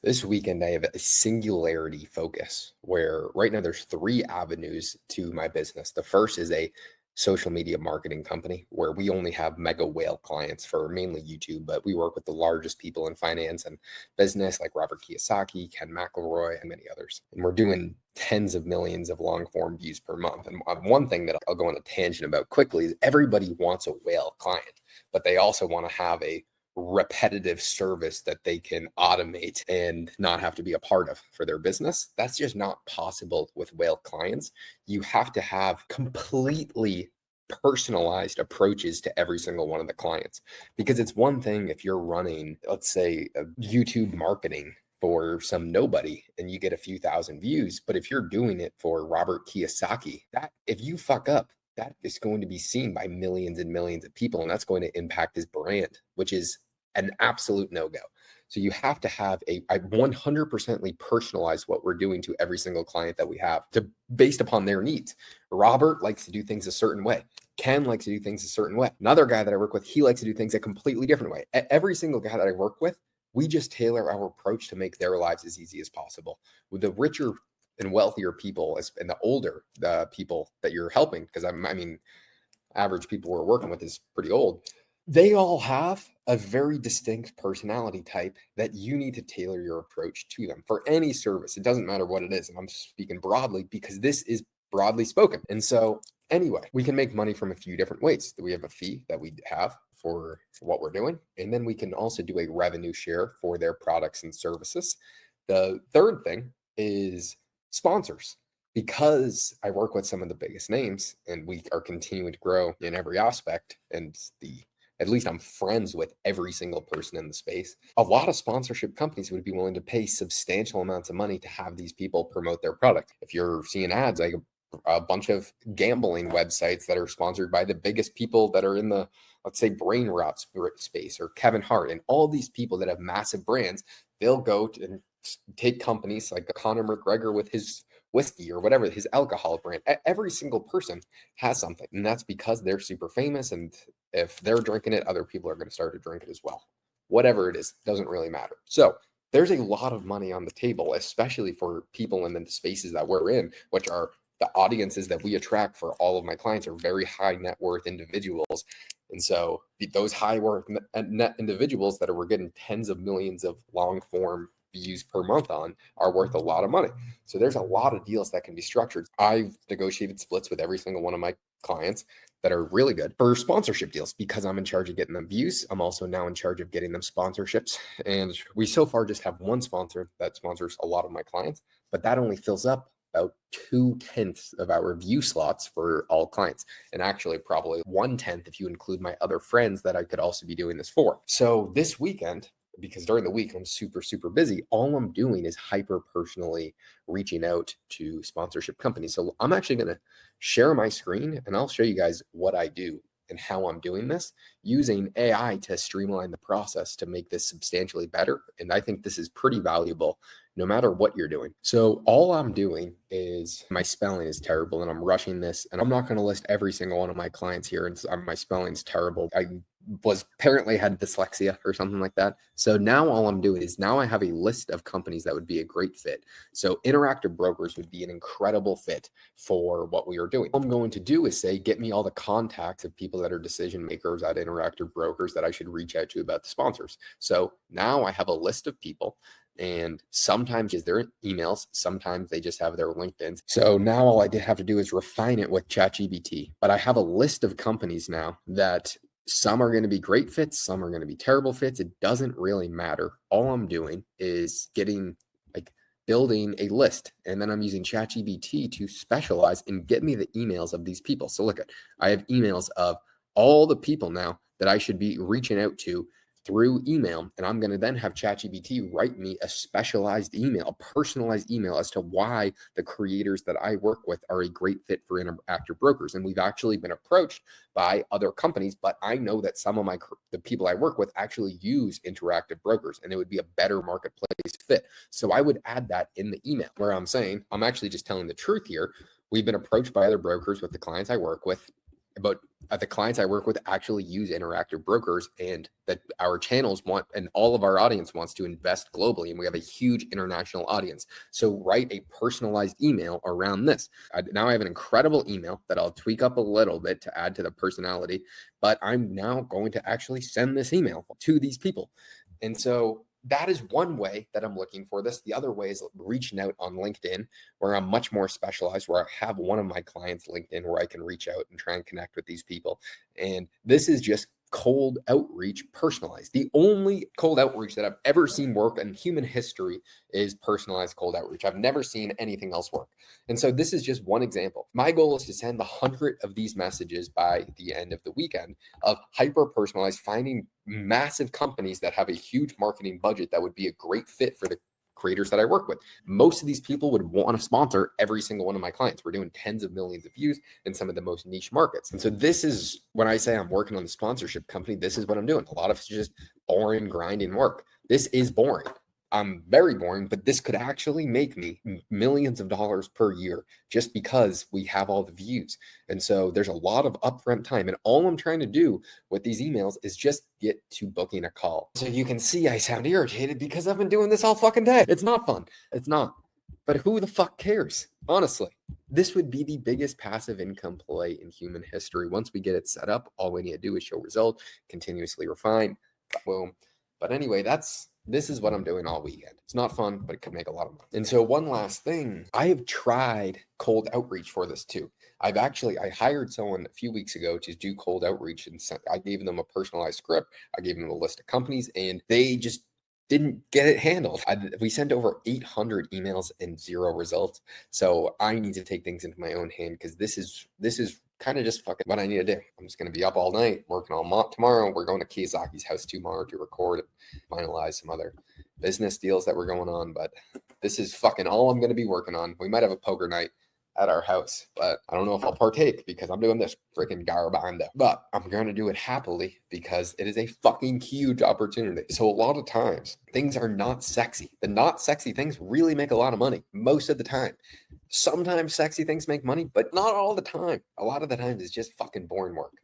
This weekend, I have a singularity focus where right now there's three avenues to my business. The first is a social media marketing company where we only have mega whale clients for mainly YouTube, but we work with the largest people in finance and business like Robert Kiyosaki, Ken McElroy, and many others. And we're doing tens of millions of long form views per month. And one thing that I'll go on a tangent about quickly is everybody wants a whale client, but they also want to have a repetitive service that they can automate and not have to be a part of for their business. That's just not possible with whale clients. You have to have completely personalized approaches to every single one of the clients, because it's one thing if you're running, let's say, a YouTube marketing for some nobody and you get a few thousand views, but if you're doing it for Robert Kiyosaki, that if you fuck up, that is going to be seen by millions and millions of people, and that's going to impact his brand, which is an absolute no-go. So you have to have I 100% personalize what we're doing to every single client that we have to based upon their needs. Robert likes to do things a certain way. Ken likes to do things a certain way. Another guy that I work with, he likes to do things a completely different way. Every single guy that I work with, we just tailor our approach to make their lives as easy as possible. With the richer and wealthier people and the older people that you're helping, because I mean, average people we're working with is pretty old. They all have a very distinct personality type that you need to tailor your approach to them for any service. It doesn't matter what it is. And I'm speaking broadly because this is broadly spoken. And so anyway, we can make money from a few different ways. We have a fee that we have for what we're doing. And then we can also do a revenue share for their products and services. The third thing is sponsors. Because I work with some of the biggest names and we are continuing to grow in every aspect, and at least I'm friends with every single person in the space, a lot of sponsorship companies would be willing to pay substantial amounts of money to have these people promote their product. If you're seeing ads, like a bunch of gambling websites that are sponsored by the biggest people that are in the, let's say, brain rot space, or Kevin Hart, and all these people that have massive brands, they'll go and take companies like Conor McGregor with his whiskey or whatever, his alcohol brand. Every single person has something, and that's because they're super famous, and if they're drinking it, other people are going to start to drink it as well. Whatever it is, doesn't really matter. So there's a lot of money on the table, especially for people in the spaces that we're in, which are the audiences that we attract for all of my clients are very high net worth individuals. And so those high worth net individuals that we're getting tens of millions of long form views per month on are worth a lot of money. So there's a lot of deals that can be structured. I've negotiated splits with every single one of my clients that are really good for sponsorship deals because I'm in charge of getting them views. I'm also now in charge of getting them sponsorships. And we so far just have one sponsor that sponsors a lot of my clients, but that only fills up about 2/10 of our view slots for all clients. And actually probably 1/10 if you include my other friends that I could also be doing this for. So this weekend, because during the week I'm super, super busy, all I'm doing is hyper personally reaching out to sponsorship companies. So I'm actually going to share my screen and I'll show you guys what I do and how I'm doing this using AI to streamline the process to make this substantially better. And I think this is pretty valuable no matter what you're doing. So all I'm doing is, my spelling is terrible and I'm rushing this, and I'm not going to list every single one of my clients here, and my spelling's terrible. I was apparently had dyslexia or something like that. So now all I'm doing is now I have a list of companies that would be a great fit. So Interactive Brokers would be an incredible fit for what we are doing. All I'm going to do is say, get me all the contacts of people that are decision makers at Interactive Brokers that I should reach out to about the sponsors. So now I have a list of people, and sometimes is their emails, sometimes they just have their LinkedIn's. So now all I have to do is refine it with ChatGPT. But I have a list of companies now that some are going to be great fits, some are going to be terrible fits. It doesn't really matter. All I'm doing is building a list, and then I'm using ChatGPT to specialize and get me the emails of these people. So look, I have emails of all the people now that I should be reaching out to through email, and I'm going to then have ChatGPT write me a specialized email, a personalized email as to why the creators that I work with are a great fit for Interactive Brokers. And we've actually been approached by other companies, but I know that some of the people I work with actually use Interactive Brokers, and it would be a better marketplace fit. So I would add that in the email where I'm saying, I'm actually just telling the truth here. We've been approached by other brokers with the clients I work with. But the clients I work with actually use Interactive Brokers, and that our channels want, and all of our audience wants to invest globally. And we have a huge international audience. So write a personalized email around this. Now I have an incredible email that I'll tweak up a little bit to add to the personality, but I'm now going to actually send this email to these people. And so that is one way that I'm looking for this. The other way is reaching out on LinkedIn, where I'm much more specialized, where I have one of my clients LinkedIn where I can reach out and try and connect with these people. And this is just cold outreach personalized. The only cold outreach that I've ever seen work in human history is personalized cold outreach. I've never seen anything else work. And so this is just one example. My goal is to send 100 of these messages by the end of the weekend of hyper personalized, finding massive companies that have a huge marketing budget that would be a great fit for the creators that I work with. Most of these people would want to sponsor every single one of my clients. We're doing tens of millions of views in some of the most niche markets. And so this is when I say I'm working on the sponsorship company, this is what I'm doing. A lot of it's just boring, grinding work. This is boring. I'm very boring, but this could actually make me millions of dollars per year just because we have all the views. And so there's a lot of upfront time. And all I'm trying to do with these emails is just get to booking a call. So you can see I sound irritated because I've been doing this all fucking day. It's not fun. It's not. But who the fuck cares? Honestly, this would be the biggest passive income play in human history. Once we get it set up, all we need to do is show result, continuously refine, boom. But anyway, this is what I'm doing all weekend. It's not fun, but it could make a lot of money. And so one last thing, I have tried cold outreach for this too. I hired someone a few weeks ago to do cold outreach, and I gave them a personalized script. I gave them a list of companies, and they just didn't get it handled. We sent over 800 emails and 0 results. So I need to take things into my own hand, because this is kind of just fucking what I need to do. I'm just going to be up all night working on tomorrow. We're going to Kiyosaki's house tomorrow to record and finalize some other business deals that were going on. But this is fucking all I'm going to be working on. We might have a poker night at our house, but I don't know if I'll partake because I'm doing this freaking garabanda. But I'm going to do it happily because it is a fucking huge opportunity. So a lot of times things are not sexy. The not sexy things really make a lot of money most of the time. Sometimes sexy things make money, but not all the time. A lot of the times it's just fucking boring work.